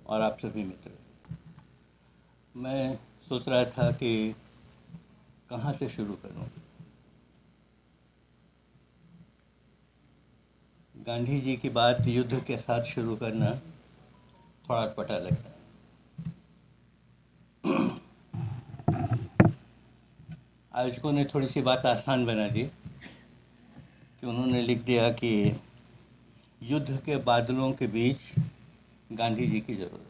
और आप सभी मित्र। मैं सोच रहा था कि कहाँ से शुरू करूँ। गांधी जी की बात युद्ध के साथ शुरू करना थोड़ा अटपटा लगता है। आयोजकों ने थोड़ी सी बात आसान बना दी कि उन्होंने लिख दिया कि युद्ध के बादलों के बीच गांधी जी की ज़रूरत।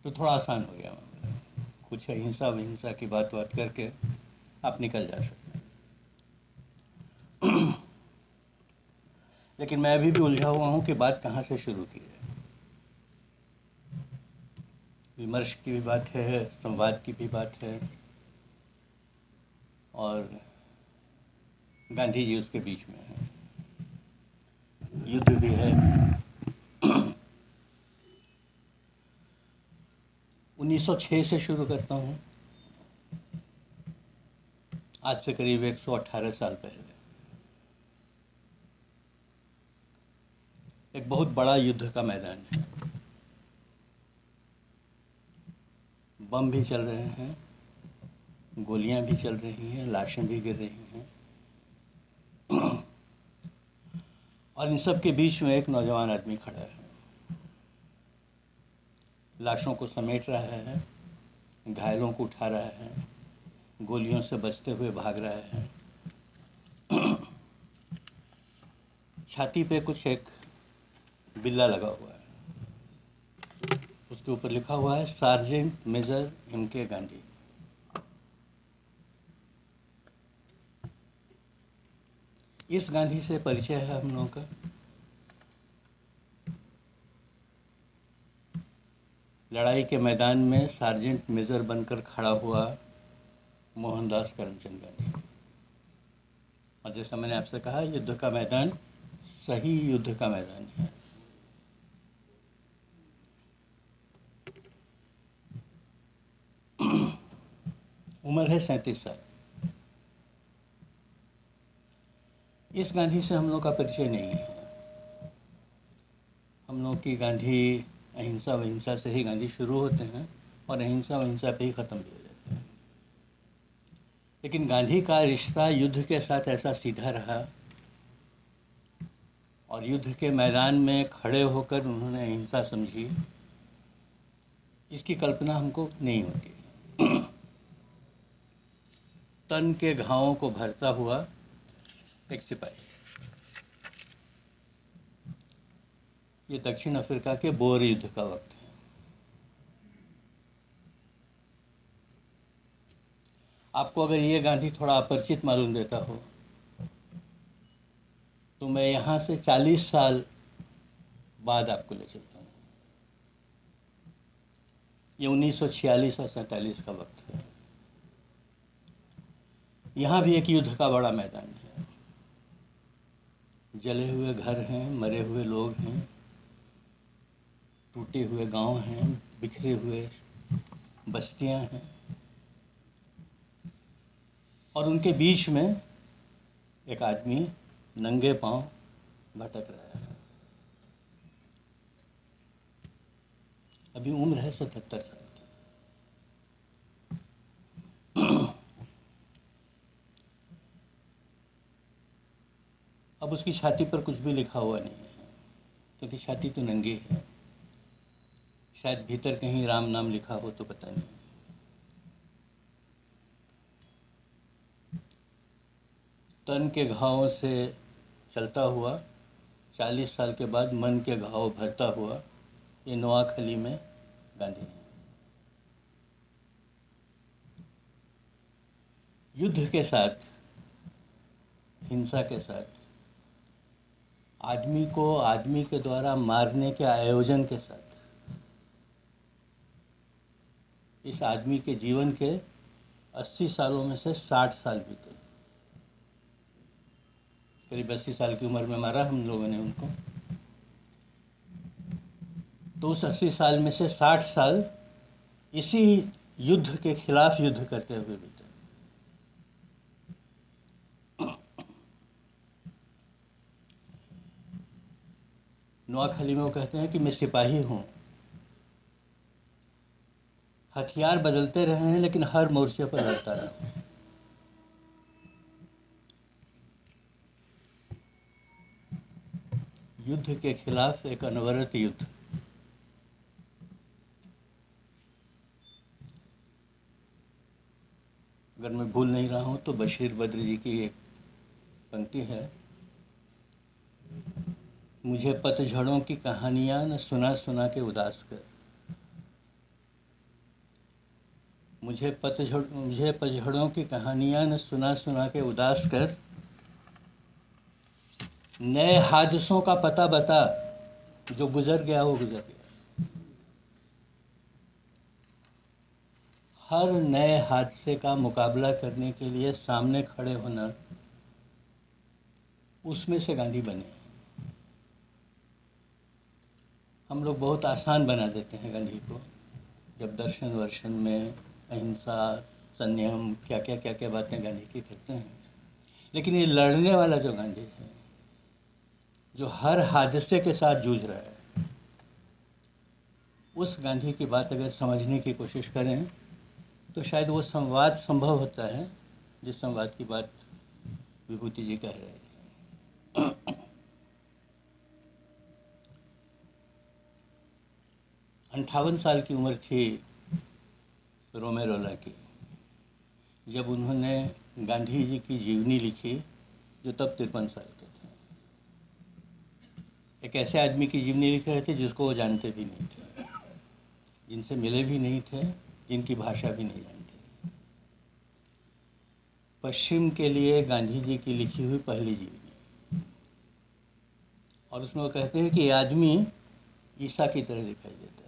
तो थोड़ा आसान हो गया मामला। कुछ अहिंसा वहिंसा की बात करके आप निकल जा सकते हैं। लेकिन मैं अभी भी उलझा हुआ हूँ कि बात कहाँ से शुरू की है। विमर्श की भी बात है, संवाद की भी बात है, और गांधी जी उसके बीच में है, युद्ध भी है। 1906 से शुरू करता हूँ, आज से करीब 118 साल पहले। एक बहुत बड़ा युद्ध का मैदान है। बम भी चल रहे हैं, गोलियां भी चल रही हैं, लाशें भी गिर रही हैं, और इन सब के बीच में एक नौजवान आदमी खड़ा है। लाशों को समेट रहा है, घायलों को उठा रहा है, गोलियों से बचते हुए भाग रहा है। छाती पे कुछ एक बिल्ला लगा हुआ है, उसके ऊपर लिखा हुआ है सार्जेंट मेजर M.K. गांधी। इस गांधी से परिचय है हम लोगों का। लड़ाई के मैदान में सार्जेंट मेजर बनकर खड़ा हुआ मोहनदास करमचंद गांधी। और जैसा मैंने आपसे कहा, युद्ध का मैदान सही युद्ध का मैदान है। उम्र है 37 साल। इस गांधी से हम लोग का परिचय नहीं है। हम लोग की गांधी अहिंसा वहिंसा से ही गांधी शुरू होते हैं और अहिंसा वहिंसा पे ही ख़त्म भी हो जाते हैं। लेकिन गांधी का रिश्ता युद्ध के साथ ऐसा सीधा रहा, और युद्ध के मैदान में खड़े होकर उन्होंने अहिंसा समझी, इसकी कल्पना हमको नहीं होती। तन के घावों को भरता हुआ एक सिपाही। ये दक्षिण अफ्रीका के बोर युद्ध का वक्त है। आपको अगर ये गांधी थोड़ा अपरिचित मालूम देता हो, तो मैं यहाँ से 40 साल बाद आपको ले चलता हूँ। ये 1946 और 47 का वक्त है। यहाँ भी एक युद्ध का बड़ा मैदान है। जले हुए घर हैं, मरे हुए लोग हैं, टूटे हुए गांव हैं, बिखरे हुए बस्तियां हैं, और उनके बीच में एक आदमी नंगे पांव भटक रहा है। अभी उम्र है 77 साल की। अब उसकी छाती पर कुछ भी लिखा हुआ नहीं है, क्योंकि छाती तो नंगी है। शायद भीतर कहीं राम नाम लिखा हो, तो पता नहीं। तन के घावों से चलता हुआ, 40 साल के बाद मन के घाव भरता हुआ, ये नोआखली में गांधी है। युद्ध के साथ, हिंसा के साथ, आदमी को आदमी के द्वारा मारने के आयोजन के साथ, इस आदमी के जीवन के 80 सालों में से 60 साल बीते। करीब 80 साल की उम्र में मारा हम लोगों ने उनको। तो उस 80 साल में से 60 साल इसी युद्ध के खिलाफ युद्ध करते हुए बीते। नोआखली में वो कहते हैं कि मैं सिपाही हूँ, हथियार बदलते रहे हैं लेकिन हर मोर्चे पर लड़ता रहा। युद्ध के खिलाफ एक अनवरत युद्ध। अगर मैं भूल नहीं रहा हूँ तो बशीर बद्र जी की एक पंक्ति है, मुझे पतझड़ों की कहानियां न सुना सुना के उदास कर। मुझे पतझड़ों की कहानियां न सुना सुना के उदास कर, नए हादसों का पता बता, जो गुजर गया वो गुजर गया। हर नए हादसे का मुकाबला करने के लिए सामने खड़े होना, उसमें से गांधी बने। हम लोग बहुत आसान बना देते हैं गांधी को, जब दर्शन वर्शन में अहिंसा, संयम, क्या क्या बातें गांधी की करते हैं। लेकिन ये लड़ने वाला जो गांधी है, जो हर हादसे के साथ जूझ रहा है, उस गांधी की बात अगर समझने की कोशिश करें तो शायद वो संवाद संभव होता है जिस संवाद की बात विभूति जी कह रहे हैं। 58 साल की उम्र थी रोमेरोला की जब उन्होंने गांधी जी की जीवनी लिखी, जो तब 53 साल के थे। एक ऐसे आदमी की जीवनी लिख रहे थे जिसको वो जानते भी नहीं थे, जिनसे मिले भी नहीं थे, जिनकी भाषा भी नहीं जानते। पश्चिम के लिए गांधी जी की लिखी हुई पहली जीवनी, और उसमें वो कहते हैं कि आदमी ईसा की तरह दिखाई देता है।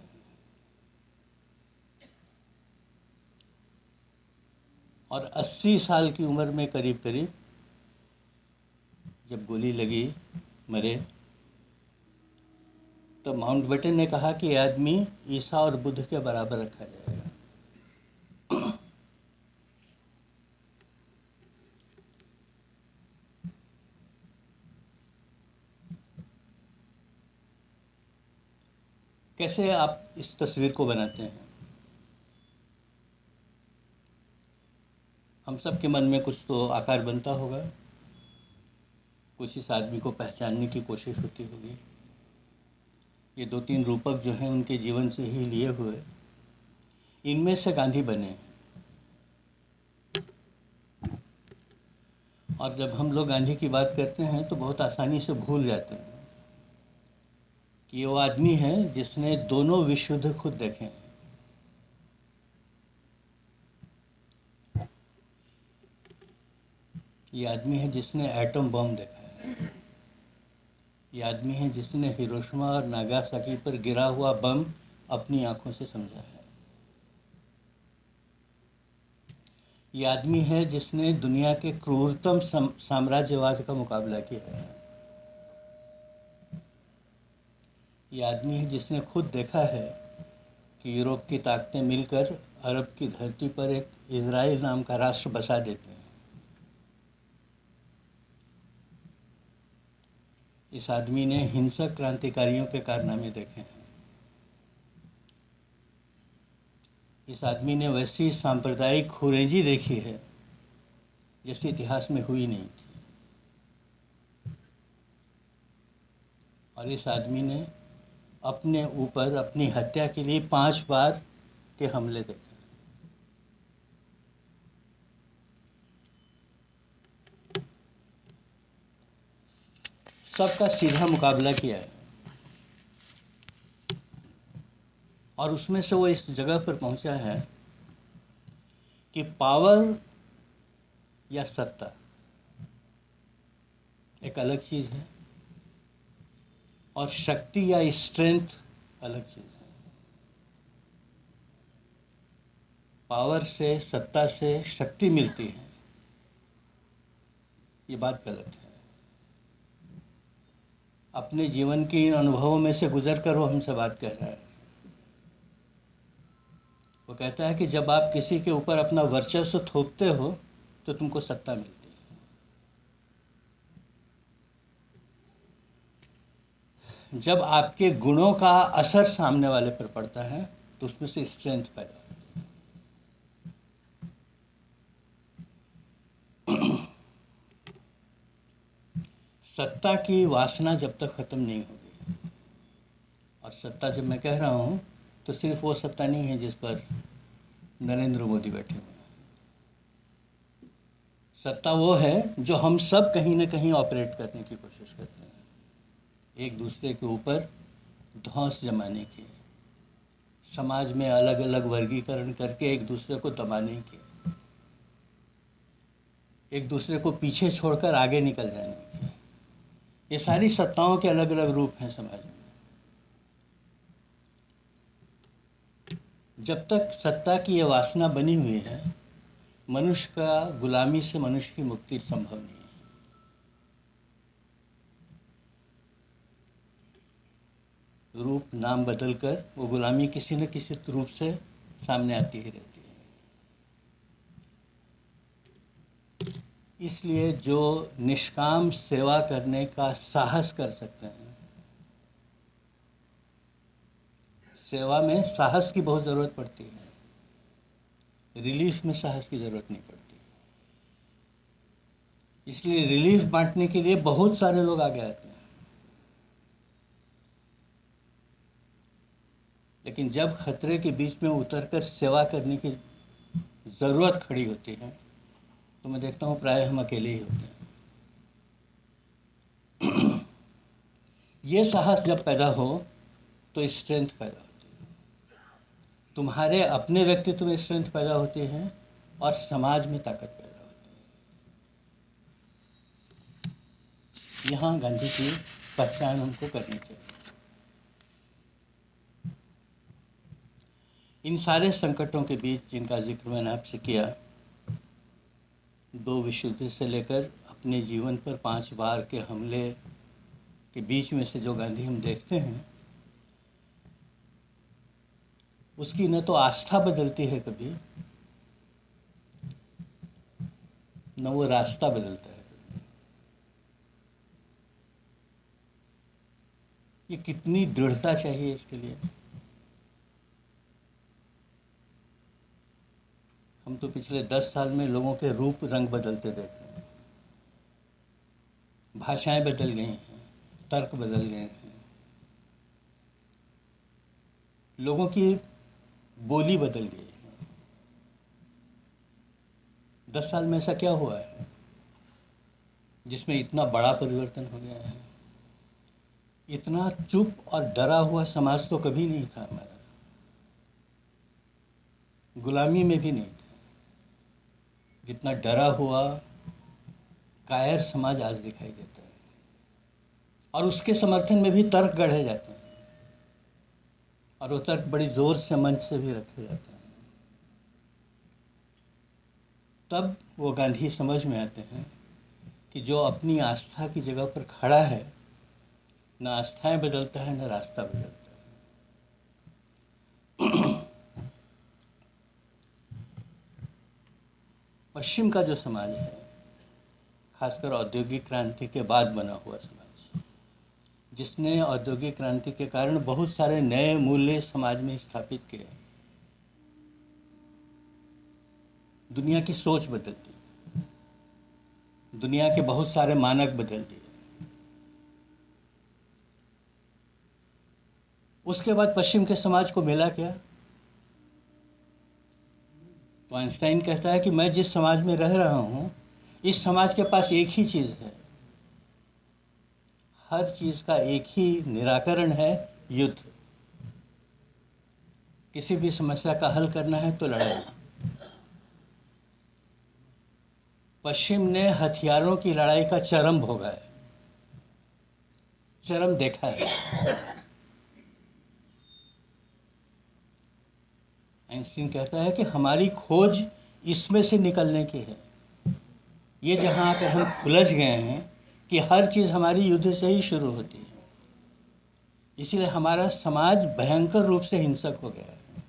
और 80 साल की उम्र में करीब करीब जब गोली लगी, मरे, तो माउंटबेटन ने कहा कि आदमी ईसा और बुद्ध के बराबर रखा जाएगा। कैसे आप इस तस्वीर को बनाते हैं? हम सब के मन में कुछ तो आकार बनता होगा, कुछ इस आदमी को पहचानने की कोशिश होती होगी। ये 2-3 रूपक जो हैं उनके जीवन से ही लिए हुए, इनमें से गांधी बने। और जब हम लोग गांधी की बात करते हैं तो बहुत आसानी से भूल जाते हैं कि वो आदमी है जिसने दोनों विश्व युद्ध खुद देखे हैं। ये आदमी है जिसने एटम बम देखा है। ये आदमी है जिसने हिरोशिमा और नागासाकी पर गिरा हुआ बम अपनी आंखों से समझा है। ये आदमी है जिसने दुनिया के क्रूरतम साम्राज्यवाद का मुकाबला किया है। ये आदमी है जिसने खुद देखा है कि यूरोप की ताकतें मिलकर अरब की धरती पर एक इजराइल नाम का राष्ट्र बसा देते हैं। इस आदमी ने हिंसक क्रांतिकारियों के कारनामे देखे हैं। इस आदमी ने वैसी सांप्रदायिक खुरेजी देखी है जैसे इतिहास में हुई नहीं थी। और इस आदमी ने अपने ऊपर अपनी हत्या के लिए 5 बार के हमले देखे। सबका सीधा मुकाबला किया है और उसमें से वो इस जगह पर पहुंचा है कि पावर या सत्ता एक अलग चीज़ है और शक्ति या स्ट्रेंथ अलग चीज़ है। पावर से, सत्ता से शक्ति मिलती है, ये बात गलत है। अपने जीवन के इन अनुभवों में से गुजर कर वो हमसे बात कर रहा है। वो कहता है कि जब आप किसी के ऊपर अपना वर्चस्व थोपते हो तो तुमको सत्ता मिलती है। जब आपके गुणों का असर सामने वाले पर पड़ता है तो उसमें से स्ट्रेंथ पैदा होती है। सत्ता की वासना जब तक खत्म नहीं होगी, और सत्ता जब मैं कह रहा हूँ तो सिर्फ वो सत्ता नहीं है जिस पर नरेंद्र मोदी बैठे हुए हैं। सत्ता वो है जो हम सब कहीं ना कहीं ऑपरेट करने की कोशिश करते हैं, एक दूसरे के ऊपर धौंस जमाने की, समाज में अलग अलग वर्गीकरण करके एक दूसरे को दबाने की, एक दूसरे को पीछे छोड़कर आगे निकल जाने की। ये सारी सत्ताओं के अलग अलग रूप हैं समाज में। जब तक सत्ता की ये वासना बनी हुई है, मनुष्य का गुलामी से मनुष्य की मुक्ति संभव नहीं है। रूप नाम बदलकर वो गुलामी किसी न किसी रूप से सामने आती ही रहती है। इसलिए जो निष्काम सेवा करने का साहस कर सकते हैं, सेवा में साहस की बहुत ज़रूरत पड़ती है, रिलीफ में साहस की ज़रूरत नहीं पड़ती। इसलिए रिलीफ बांटने के लिए बहुत सारे लोग आगे आते हैं, लेकिन जब खतरे के बीच में उतरकर सेवा करने की ज़रूरत खड़ी होती है तो मैं देखता हूँ प्राय हम अकेले ही होते हैं। ये साहस जब पैदा हो तो स्ट्रेंथ पैदा होती है, तुम्हारे अपने व्यक्तित्व में स्ट्रेंथ पैदा होती है और समाज में ताकत पैदा होती है। यहाँ गांधी की पहचान हमको करनी चाहिए। इन सारे संकटों के बीच जिनका जिक्र मैंने आपसे किया, 2 विश्व युद्ध से लेकर अपने जीवन पर 5 बार के हमले के बीच में से जो गांधी हम देखते हैं, उसकी न तो आस्था बदलती है कभी, न वो रास्ता बदलता है। ये कितनी दृढ़ता चाहिए इसके लिए। हम तो पिछले 10 साल में लोगों के रूप रंग बदलते देखे हैं, भाषाएं बदल गई हैं, तर्क बदल गए हैं, लोगों की बोली बदल गई है। 10 साल में ऐसा क्या हुआ है जिसमें इतना बड़ा परिवर्तन हो गया है? इतना चुप और डरा हुआ समाज तो कभी नहीं था हमारा, गुलामी में भी नहीं था। जितना डरा हुआ कायर समाज आज दिखाई देता है, और उसके समर्थन में भी तर्क गढ़े जाते हैं, और वो तर्क बड़ी जोर से मंच से भी रखे जाते हैं। तब वो गांधी समझ में आते हैं कि जो अपनी आस्था की जगह पर खड़ा है, न आस्थाएं बदलता है न रास्ता बदलता है। पश्चिम का जो समाज है, खासकर औद्योगिक क्रांति के बाद बना हुआ समाज, जिसने औद्योगिक क्रांति के कारण बहुत सारे नए मूल्य समाज में स्थापित किए, दुनिया की सोच बदल दी, दुनिया के बहुत सारे मानक बदल दिए। उसके बाद पश्चिम के समाज को मिला क्या? तो आइंस्टाइन कहता है कि मैं जिस समाज में रह रहा हूँ, इस समाज के पास एक ही चीज़ है, हर चीज़ का एक ही निराकरण है, युद्ध। किसी भी समस्या का हल करना है तो लड़ाई। पश्चिम ने हथियारों की लड़ाई का चरम भोगा है, चरम देखा है। आइंस्टीन कहता है कि हमारी खोज इसमें से निकलने की है। ये जहाँ आकर हम उलझ गए हैं कि हर चीज़ हमारी युद्ध से ही शुरू होती है, इसीलिए हमारा समाज भयंकर रूप से हिंसक हो गया है।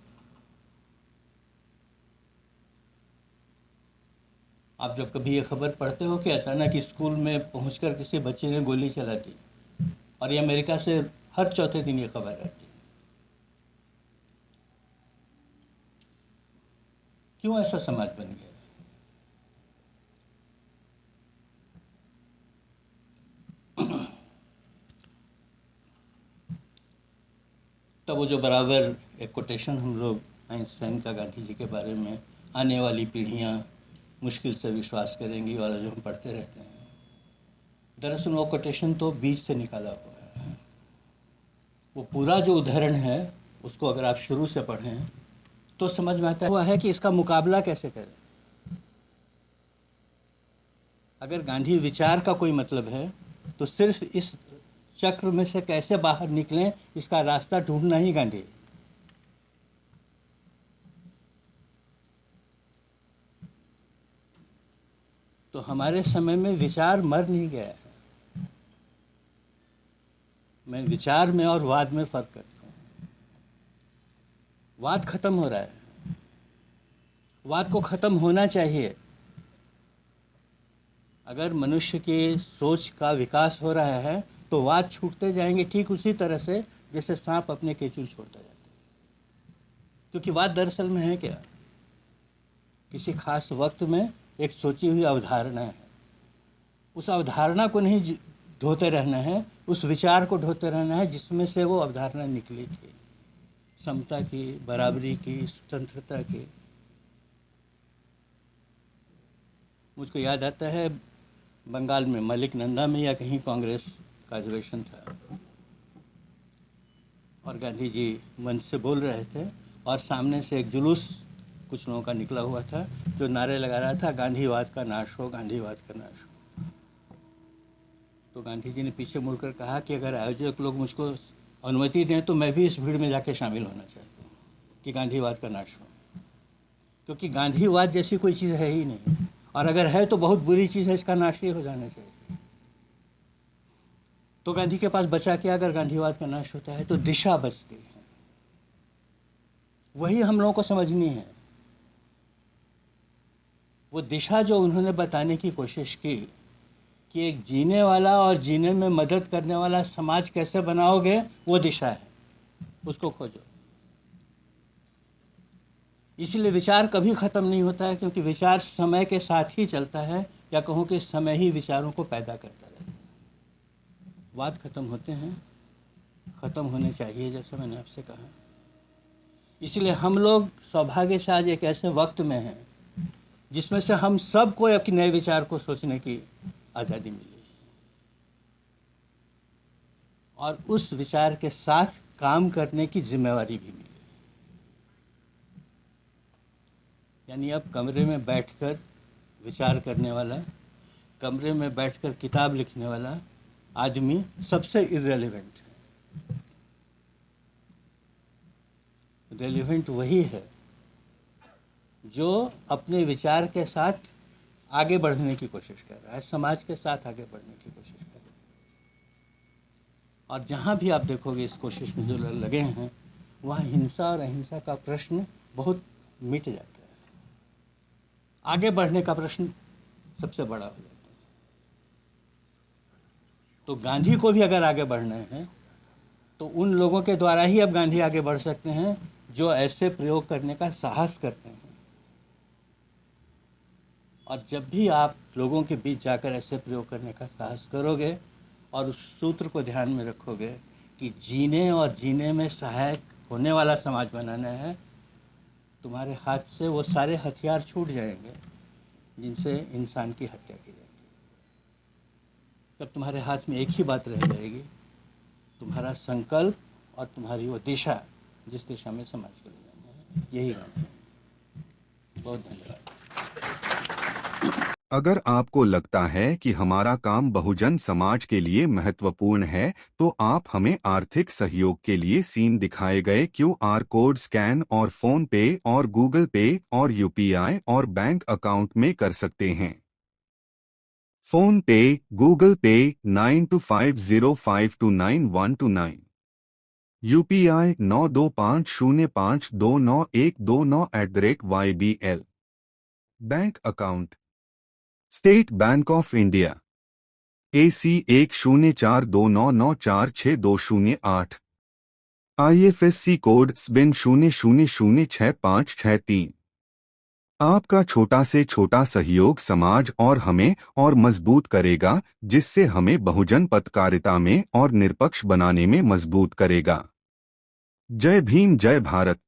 आप जब कभी ये खबर पढ़ते हो कि अचानक स्कूल में पहुंचकर किसी बच्चे ने गोली चला दी, और ये अमेरिका से हर चौथे दिन ये खबर आती है, क्यों ऐसा समाज बन गया? तब वो जो बराबर एक कोटेशन हम लोग आइंस्टाइन का गांधी जी के बारे में, आने वाली पीढ़ियां मुश्किल से विश्वास करेंगी वाला जो हम पढ़ते रहते हैं, दरअसल वो कोटेशन तो बीच से निकाला हुआ है। वो पूरा जो उदाहरण है उसको अगर आप शुरू से पढ़ें तो समझ में आता हुआ है कि इसका मुकाबला कैसे करें। अगर गांधी विचार का कोई मतलब है तो सिर्फ इस चक्र में से कैसे बाहर निकलें इसका रास्ता ढूंढना ही गांधी। तो हमारे समय में विचार मर नहीं गया है। मैं विचार में और वाद में फर्क करता हूँ। वाद खत्म हो रहा है, वाद को खत्म होना चाहिए। अगर मनुष्य की सोच का विकास हो रहा है तो वाद छूटते जाएंगे, ठीक उसी तरह से जैसे सांप अपने केचुल छोड़ता जाता है। क्योंकि वाद दरअसल में है क्या, किसी खास वक्त में एक सोची हुई अवधारणा है। उस अवधारणा को नहीं ढोते रहना है, उस विचार को ढोते रहना है जिसमें से वो अवधारणा निकली थी, समता की, बराबरी की, स्वतंत्रता की। मुझको याद आता है बंगाल में मलिक नंदा में या कहीं कांग्रेस का अधिवेशन था और गांधी जी मंच से बोल रहे थे और सामने से एक जुलूस कुछ लोगों का निकला हुआ था जो नारे लगा रहा था, गांधीवाद का नाश हो, गांधीवाद का नाश हो। तो गांधी जी ने पीछे मुड़कर कहा कि अगर आयोजक लोग मुझको अनुमति दें तो मैं भी इस भीड़ में जाके शामिल होना चाहता हूँ कि गांधीवाद का नाश हो। क्योंकि गांधीवाद जैसी कोई चीज़ है ही नहीं, और अगर है तो बहुत बुरी चीज़ है, इसका नाश ही हो जाना चाहिए। तो गांधी के पास बचा क्या? अगर गांधीवाद का नाश होता है तो दिशा बचती है। वही हम लोगों को समझनी है। वो दिशा जो उन्होंने बताने की कोशिश की कि एक जीने वाला और जीने में मदद करने वाला समाज कैसे बनाओगे, वो दिशा है, उसको खोजो। इसलिए विचार कभी ख़त्म नहीं होता है, क्योंकि विचार समय के साथ ही चलता है, या कहूँ कि समय ही विचारों को पैदा करता रहता है। वाद खत्म होते हैं, ख़त्म होने चाहिए, जैसे मैंने आपसे कहा। इसलिए हम लोग सौभाग्य से आज एक ऐसे वक्त में हैं जिसमें से हम सबको एक नए विचार को सोचने की आज़ादी मिली और उस विचार के साथ काम करने की जिम्मेवारी भी मिली। यानी अब कमरे में बैठकर विचार करने वाला, कमरे में बैठकर किताब लिखने वाला आदमी सबसे इर्रेलेवेंट है। रेलेवेंट वही है जो अपने विचार के साथ आगे बढ़ने की कोशिश कर रहा है, समाज के साथ आगे बढ़ने की कोशिश कर रहा है। और जहाँ भी आप देखोगे इस कोशिश में जो लगे हैं, वहाँ हिंसा और अहिंसा का प्रश्न बहुत मिट जाता है। आगे बढ़ने का प्रश्न सबसे बड़ा हो जाता है। तो गांधी को भी अगर आगे बढ़ना है तो उन लोगों के द्वारा ही अब गांधी आगे बढ़ सकते हैं जो ऐसे प्रयोग करने का साहस करते हैं। और जब भी आप लोगों के बीच जाकर ऐसे प्रयोग करने का साहस करोगे और उस सूत्र को ध्यान में रखोगे कि जीने और जीने में सहायक होने वाला समाज बनाना है, तुम्हारे हाथ से वो सारे हथियार छूट जाएंगे जिनसे इंसान की हत्या की जाती है। तब तुम्हारे हाथ में एक ही बात रह जाएगी, तुम्हारा संकल्प और तुम्हारी वो दिशा जिस दिशा में समाज को ले जाना है। यही बात है। बहुत धन्यवाद। अगर आपको लगता है कि हमारा काम बहुजन समाज के लिए महत्वपूर्ण है तो आप हमें आर्थिक सहयोग के लिए सीन दिखाए गए QR कोड स्कैन और फोन पे और गूगल पे और UPI और बैंक अकाउंट में कर सकते हैं। फोन पे, गूगल पे 9250529129, UPI 9250529129 bank account state bank of India AC 104299462008, IFSC code SBIN 00066563। आपका छोटा से छोटा सहयोग समाज और हमें और मजबूत करेगा, जिससे हमें बहुजन पत्रकारिता में और निष्पक्ष बनाने में मजबूत करेगा। जय भीम जय भारत।